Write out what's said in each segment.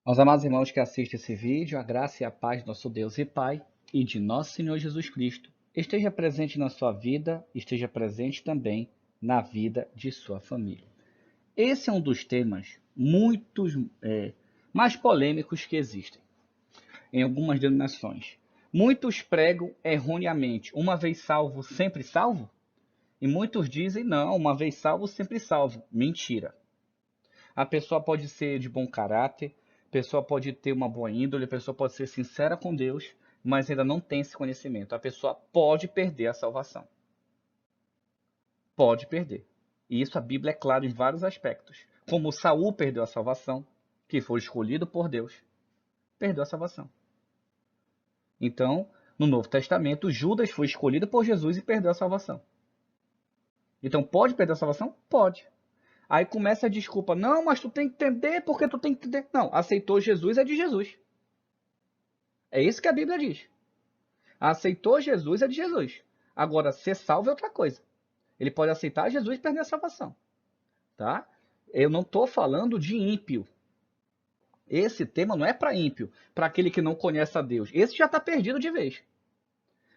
Aos amados irmãos que assistem esse vídeo, a graça e a paz de nosso Deus e Pai e de nosso Senhor Jesus Cristo esteja presente na sua vida, esteja presente também na vida de sua família. Esse é um dos temas mais polêmicos que existem em algumas denominações. Muitos pregam erroneamente, uma vez salvo, sempre salvo? E muitos dizem, não, uma vez salvo, sempre salvo. Mentira. A pessoa pode ser de bom caráter, a pessoa pode ter uma boa índole, a pessoa pode ser sincera com Deus, mas ainda não tem esse conhecimento. A pessoa pode perder a salvação. Pode perder. E isso a Bíblia é clara em vários aspectos. Como Saul perdeu a salvação, que foi escolhido por Deus, perdeu a salvação. Então, no Novo Testamento, Judas foi escolhido por Jesus e perdeu a salvação. Então, pode perder a salvação? Pode. Aí começa a desculpa. Não, mas tu tem que entender porque tu tem que entender. Não, aceitou Jesus é de Jesus. É isso que a Bíblia diz. Aceitou Jesus é de Jesus. Agora, ser salvo é outra coisa. Ele pode aceitar Jesus e perder a salvação. Tá? Eu não estou falando de ímpio. Esse tema não é para ímpio, para aquele que não conhece a Deus. Esse já está perdido de vez.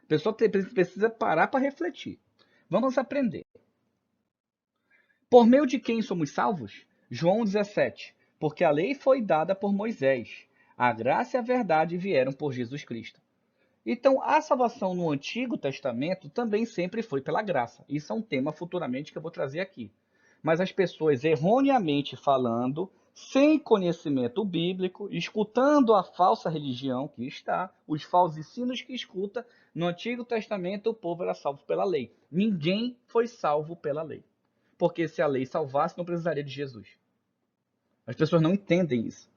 A pessoa precisa parar para refletir. Vamos aprender. Por meio de quem somos salvos? João 17. Porque a lei foi dada por Moisés. A graça e a verdade vieram por Jesus Cristo. Então, a salvação no Antigo Testamento também sempre foi pela graça. Isso é um tema futuramente que eu vou trazer aqui. Mas as pessoas erroneamente falando, sem conhecimento bíblico, escutando a falsa religião que está, os falsos ensinos que escuta, no Antigo Testamento o povo era salvo pela lei. Ninguém foi salvo pela lei. Porque se a lei salvasse, não precisaria de Jesus. As pessoas não entendem isso.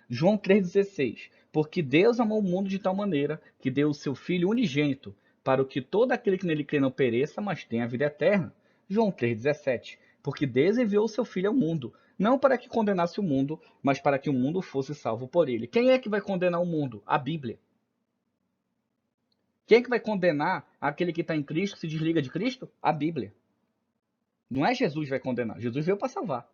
João 3,16. Porque Deus amou o mundo de tal maneira que deu o seu Filho unigênito, para que todo aquele que nele crê não pereça, mas tenha a vida eterna. João 3,17. Porque Deus enviou o seu Filho ao mundo, não para que condenasse o mundo, mas para que o mundo fosse salvo por ele. Quem é que vai condenar o mundo? A Bíblia. Quem é que vai condenar aquele que está em Cristo, que se desliga de Cristo? A Bíblia. Não é Jesus que vai condenar. Jesus veio para salvar.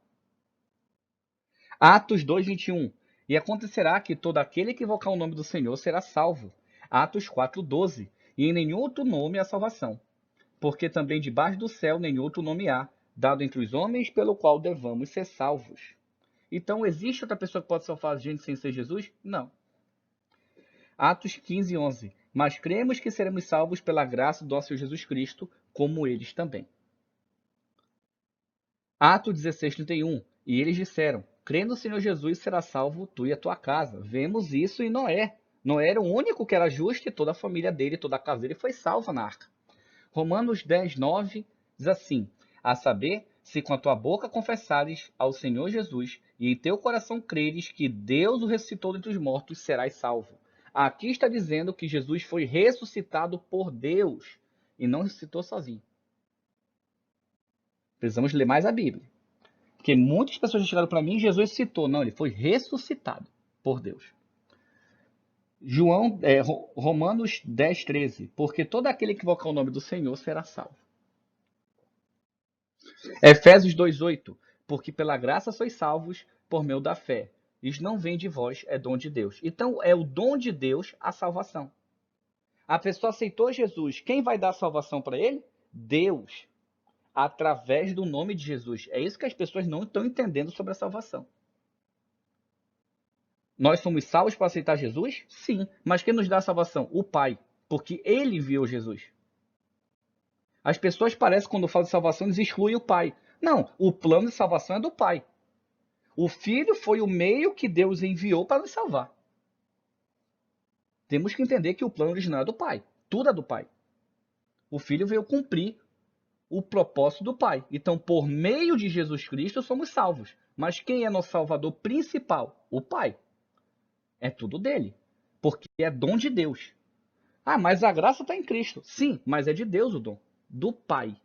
Atos 2:21. E acontecerá que todo aquele que invocar o nome do Senhor será salvo. Atos 4:12. E em nenhum outro nome há salvação, porque também debaixo do céu nenhum outro nome há, dado entre os homens pelo qual devamos ser salvos. Então, existe outra pessoa que pode salvar a gente sem ser Jesus? Não. Atos 15:11. Mas cremos que seremos salvos pela graça do nosso Jesus Cristo, como eles também. Atos 16:31. E eles disseram: crê no Senhor Jesus, será salvo tu e a tua casa. Vemos isso em Noé. Noé era o único que era justo e toda a família dele, toda a casa dele foi salva na arca. Romanos 10:9 diz assim: a saber, se com a tua boca confessares ao Senhor Jesus e em teu coração creres que Deus o ressuscitou dentre os mortos, serás salvo. Aqui está dizendo que Jesus foi ressuscitado por Deus e não ressuscitou sozinho. Precisamos ler mais a Bíblia. Porque muitas pessoas chegaram para mim e Jesus citou. Não, ele foi ressuscitado por Deus. Romanos 10:13. Porque todo aquele que invocar o nome do Senhor será salvo. Efésios 2:8. Porque pela graça sois salvos por meio da fé. Isso não vem de vós, é dom de Deus. Então, é o dom de Deus a salvação. A pessoa aceitou Jesus. Quem vai dar a salvação para ele? Deus. Através do nome de Jesus. É isso que as pessoas não estão entendendo sobre a salvação. Nós somos salvos para aceitar Jesus? Sim. Mas quem nos dá a salvação? O Pai. Porque Ele enviou Jesus. As pessoas parecem, quando falam de salvação, eles excluem o Pai. Não, o plano de salvação é do Pai. O Filho foi o meio que Deus enviou para nos salvar. Temos que entender que o plano original é do Pai. Tudo é do Pai. O Filho veio cumprir o propósito do Pai. Então, por meio de Jesus Cristo, somos salvos. Mas quem é nosso Salvador principal? O Pai. É tudo dele. Porque é dom de Deus. Ah, mas a graça está em Cristo. Sim, mas é de Deus o dom. Do Pai.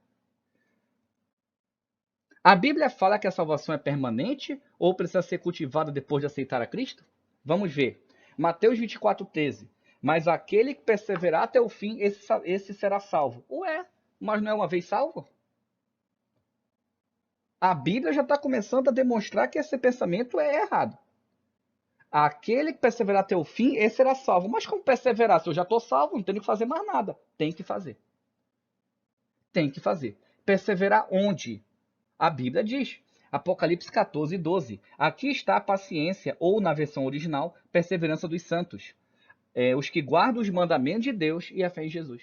A Bíblia fala que a salvação é permanente ou precisa ser cultivada depois de aceitar a Cristo? Vamos ver. Mateus 24:13. Mas aquele que perseverar até o fim, esse será salvo. Ué, mas não é uma vez salvo? A Bíblia já está começando a demonstrar que esse pensamento é errado. Aquele que perseverar até o fim, esse será salvo. Mas como perseverar? Se eu já estou salvo, não tenho que fazer mais nada. Tem que fazer. Tem que fazer. Perseverar onde? A Bíblia diz. Apocalipse 14, 12. Aqui está a paciência, ou na versão original, perseverança dos santos. Os que guardam os mandamentos de Deus e a fé em Jesus.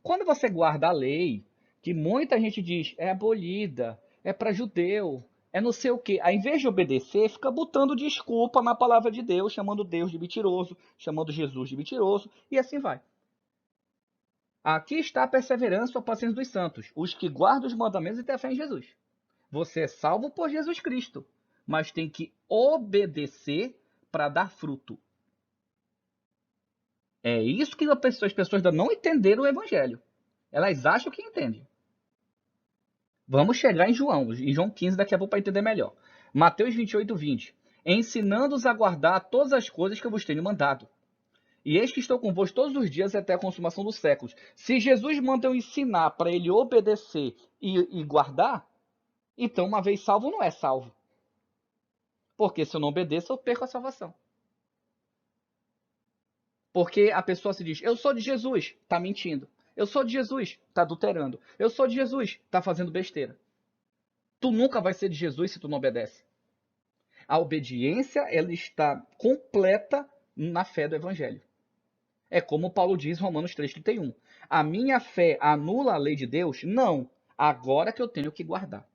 Quando você guarda a lei, que muita gente diz é abolida, é para judeu, é não sei o quê. Aí, em vez de obedecer, fica botando desculpa na palavra de Deus, chamando Deus de mentiroso, chamando Jesus de mentiroso, e assim vai. Aqui está a perseverança ou a paciência dos santos, os que guardam os mandamentos e têm fé em Jesus. Você é salvo por Jesus Cristo, mas tem que obedecer para dar fruto. É isso que as pessoas ainda não entenderam o evangelho. Elas acham que entendem. Vamos chegar em João 15 daqui a pouco para entender melhor. Mateus 28, 20. Ensinando-os a guardar todas as coisas que eu vos tenho mandado. E eis que estou convosco todos os dias até a consumação dos séculos. Se Jesus manda eu ensinar para ele obedecer e guardar, então uma vez salvo não é salvo. Porque se eu não obedeço, eu perco a salvação. Porque a pessoa se diz, eu sou de Jesus, está mentindo. Eu sou de Jesus, está adulterando. Eu sou de Jesus, está fazendo besteira. Tu nunca vai ser de Jesus se tu não obedece. A obediência, ela está completa na fé do evangelho. É como Paulo diz em Romanos 3,31. A minha fé anula a lei de Deus? Não. Agora que eu tenho que guardar.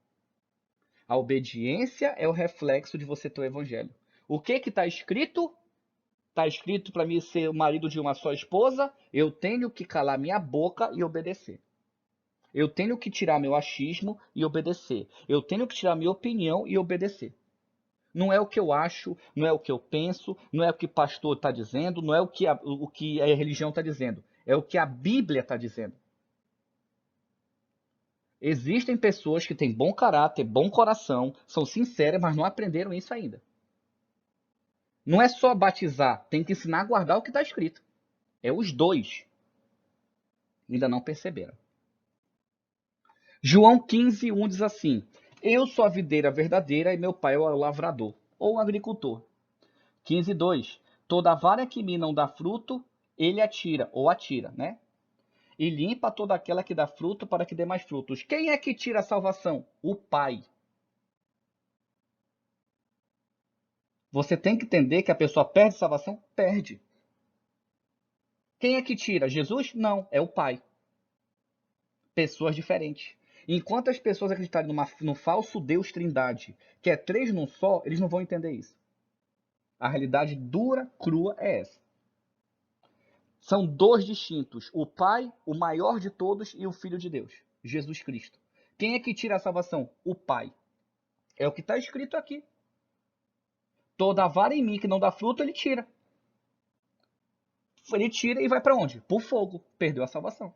A obediência é o reflexo de você ter o evangelho. O que está escrito? Está escrito para mim ser o marido de uma só esposa? Eu tenho que calar minha boca e obedecer. Eu tenho que tirar meu achismo e obedecer. Eu tenho que tirar minha opinião e obedecer. Não é o que eu acho, não é o que eu penso, não é o que o pastor está dizendo, não é o que a religião está dizendo. É o que a Bíblia está dizendo. Existem pessoas que têm bom caráter, bom coração, são sinceras, mas não aprenderam isso ainda. Não é só batizar, tem que ensinar a guardar o que está escrito. É os dois. Ainda não perceberam. João 15, 1 diz assim: Eu sou a videira verdadeira e meu pai é o lavrador, ou o agricultor. 15, 2. Toda vara que em mim não dá fruto, ele atira, ou atira, né? E limpa toda aquela que dá fruto para que dê mais frutos. Quem é que tira a salvação? O Pai. Você tem que entender que a pessoa perde a salvação? Perde. Quem é que tira? Jesus? Não, é o Pai. Pessoas diferentes. Enquanto as pessoas acreditarem no falso Deus Trindade, que é três num só, eles não vão entender isso. A realidade dura, crua é essa. São dois distintos, o Pai, o maior de todos, e o Filho de Deus, Jesus Cristo. Quem é que tira a salvação? O Pai. É o que está escrito aqui. Toda vara em mim que não dá fruto, ele tira. Ele tira e vai para onde? Para o fogo. Perdeu a salvação.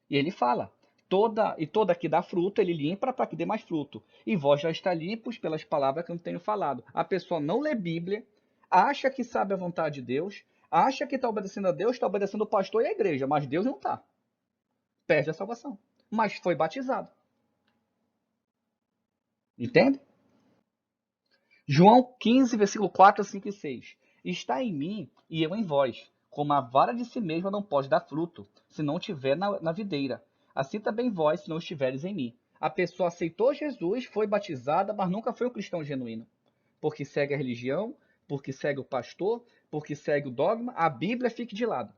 E ele fala, toda que dá fruto, ele limpa para que dê mais fruto. E vós já está limpos pelas palavras que eu tenho falado. A pessoa não lê Bíblia, acha que sabe a vontade de Deus, acha que está obedecendo a Deus, está obedecendo o pastor e a igreja, mas Deus não está. Perde a salvação. Mas foi batizado. Entende? João 15, versículo 4, 5 e 6. Está em mim e eu em vós. Como a vara de si mesma não pode dar fruto, se não estiver na videira. Assim também vós, se não estiveres em mim. A pessoa aceitou Jesus, foi batizada, mas nunca foi um cristão genuíno. Porque segue a religião, porque segue o pastor, porque segue o dogma, a Bíblia fique de lado.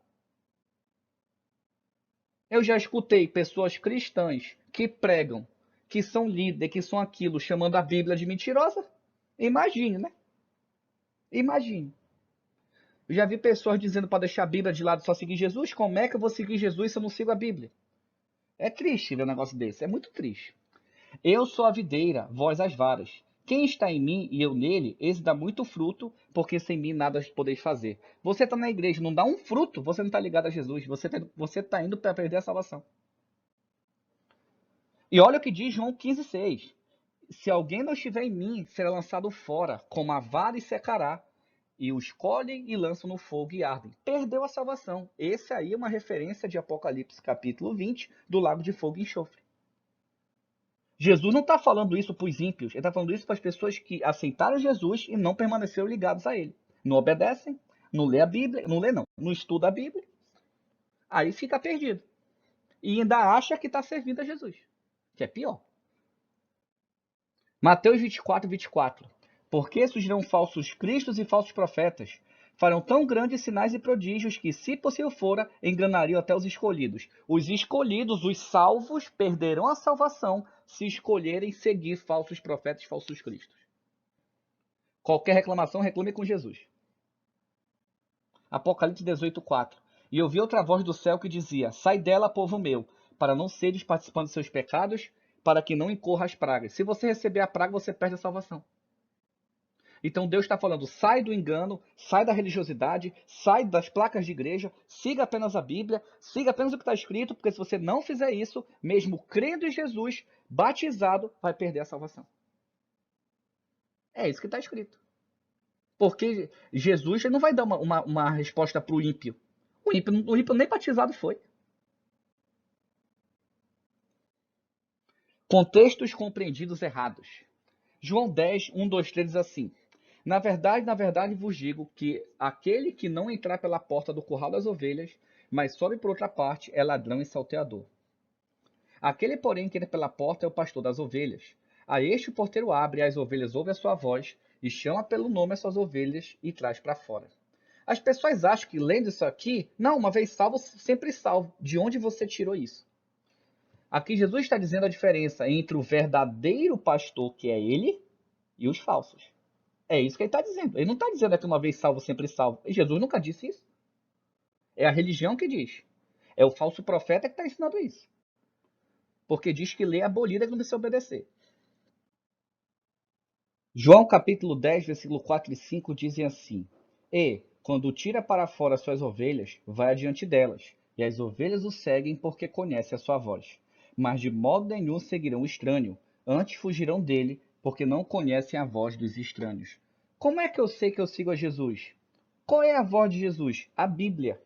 Eu já escutei pessoas cristãs que pregam, que são líderes, que são aquilo, chamando a Bíblia de mentirosa. Imagine, né? Imagine. Eu já vi pessoas dizendo para deixar a Bíblia de lado e só seguir Jesus. Como é que eu vou seguir Jesus se eu não sigo a Bíblia? É triste ver um negócio desse. É muito triste. Eu sou a videira, vós as varas. Quem está em mim e eu nele, esse dá muito fruto, porque sem mim nada podeis fazer. Você está na igreja, não dá um fruto, você não está ligado a Jesus. Você tá indo para perder a salvação. E olha o que diz João 15,6. Se alguém não estiver em mim, será lançado fora, como a vara e secará. E os colhem e lançam no fogo e ardem. Perdeu a salvação. Esse aí é uma referência de Apocalipse capítulo 20, do lago de fogo e enxofre. Jesus não está falando isso para os ímpios, ele está falando isso para as pessoas que aceitaram Jesus e não permaneceram ligados a ele. Não obedecem, não lê a Bíblia, não lê não estuda a Bíblia, aí fica perdido. E ainda acha que está servindo a Jesus, que é pior. Mateus 24, 24. Porque surgirão falsos cristos e falsos profetas, farão tão grandes sinais e prodígios que, se possível fora, enganariam até os escolhidos. Os escolhidos, os salvos, perderão a salvação se escolherem seguir falsos profetas e falsos cristos. Qualquer reclamação, reclame com Jesus. Apocalipse 18, 4. E ouvi outra voz do céu que dizia: sai dela, povo meu, para não seres participando dos seus pecados, para que não incorra as pragas. Se você receber a praga, você perde a salvação. Então Deus está falando, sai do engano, sai da religiosidade, sai das placas de igreja, siga apenas a Bíblia, siga apenas o que está escrito, porque se você não fizer isso, mesmo crendo em Jesus, batizado, vai perder a salvação. É isso que está escrito. Porque Jesus não vai dar uma resposta para o ímpio. O ímpio nem batizado foi. Contextos compreendidos errados. João 10, 1, 2, 3 diz assim: na verdade vos digo que aquele que não entrar pela porta do curral das ovelhas, mas sobe por outra parte, é ladrão e salteador. Aquele, porém, que entra pela porta é o pastor das ovelhas. A este o porteiro abre, e as ovelhas ouvem a sua voz, e chama pelo nome as suas ovelhas e traz para fora. As pessoas acham que, lendo isso aqui, não, uma vez salvo, sempre salvo. De onde você tirou isso? Aqui Jesus está dizendo a diferença entre o verdadeiro pastor, que é ele, e os falsos. É isso que ele está dizendo. Ele não está dizendo que uma vez salvo, sempre salvo. Jesus nunca disse isso. É a religião que diz. É o falso profeta que está ensinando isso. Porque diz que lei é abolida quando se obedecer. João capítulo 10, versículo 4 e 5 dizem assim: e, quando tira para fora suas ovelhas, vai adiante delas, e as ovelhas o seguem porque conhecem a sua voz. Mas de modo nenhum seguirão o estranho, antes fugirão dele, porque não conhecem a voz dos estranhos. Como é que eu sei que eu sigo a Jesus? Qual é a voz de Jesus? A Bíblia.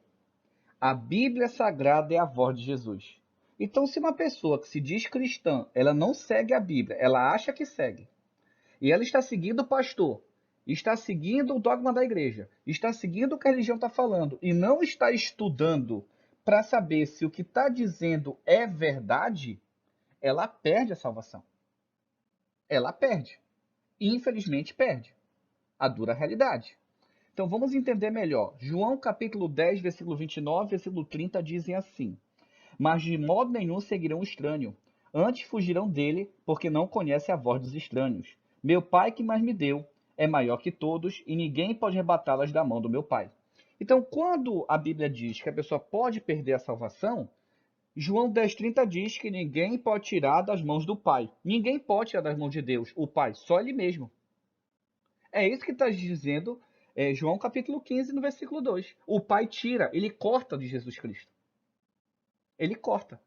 A Bíblia Sagrada é a voz de Jesus. Então, se uma pessoa que se diz cristã, ela não segue a Bíblia, ela acha que segue, e ela está seguindo o pastor, está seguindo o dogma da igreja, está seguindo o que a religião está falando, e não está estudando para saber se o que está dizendo é verdade, ela perde a salvação. Ela perde. Infelizmente perde. A dura realidade. Então vamos entender melhor. João capítulo 10, versículo 29, versículo 30 dizem assim: mas de modo nenhum seguirão o estranho, antes fugirão dele, porque não conhecem a voz dos estranhos. Meu Pai que mais me deu é maior que todos, e ninguém pode arrebatá-las da mão do meu Pai. Então, quando a Bíblia diz que a pessoa pode perder a salvação, João 10,30 diz que ninguém pode tirar das mãos do Pai. Ninguém pode tirar das mãos de Deus, o Pai, só Ele mesmo. É isso que está dizendo João capítulo 15, no versículo 2. O Pai tira, ele corta de Jesus Cristo. Ele corta.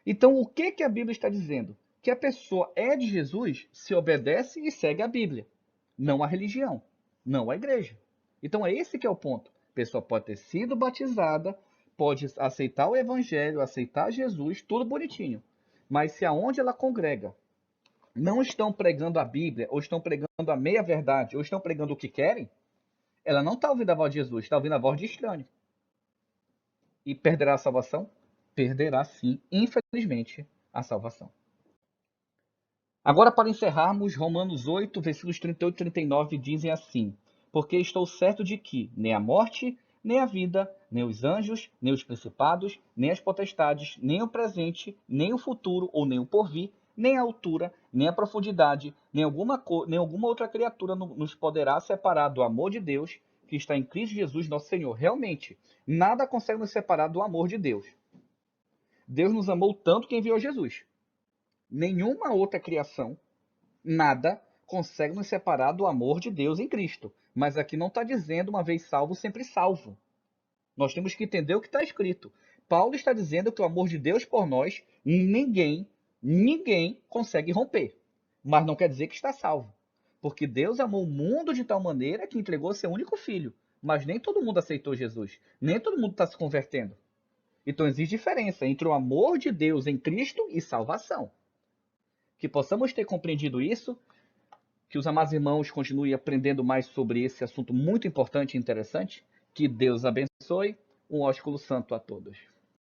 Então, o que a Bíblia está dizendo? Que a pessoa é de Jesus se obedece e segue a Bíblia, não a religião, não a igreja. Então, é esse que é o ponto. A pessoa pode ter sido batizada, pode aceitar o evangelho, aceitar Jesus, tudo bonitinho. Mas se aonde ela congrega não estão pregando a Bíblia, ou estão pregando a meia-verdade, ou estão pregando o que querem, ela não está ouvindo a voz de Jesus, está ouvindo a voz de estranho. E perderá a salvação? Perderá sim, infelizmente, a salvação. Agora, para encerrarmos, Romanos 8, versículos 38 e 39 dizem assim: porque estou certo de que nem a morte, nem a vida, nem os anjos, nem os principados, nem as potestades, nem o presente, nem o futuro, ou nem o porvir, nem a altura, nem a profundidade, nem alguma outra criatura nos poderá separar do amor de Deus que está em Cristo Jesus, nosso Senhor. Realmente, nada consegue nos separar do amor de Deus. Deus nos amou tanto que enviou Jesus. Nenhuma outra criação, nada, consegue nos separar do amor de Deus em Cristo. Mas aqui não está dizendo uma vez salvo, sempre salvo. Nós temos que entender o que está escrito. Paulo está dizendo que o amor de Deus por nós, ninguém consegue romper. Mas não quer dizer que está salvo. Porque Deus amou o mundo de tal maneira que entregou seu único filho. Mas nem todo mundo aceitou Jesus. Nem todo mundo está se convertendo. Então existe diferença entre o amor de Deus em Cristo e salvação. Que possamos ter compreendido isso, que os amados irmãos continuem aprendendo mais sobre esse assunto muito importante e interessante. Que Deus abençoe. Um ósculo santo a todos.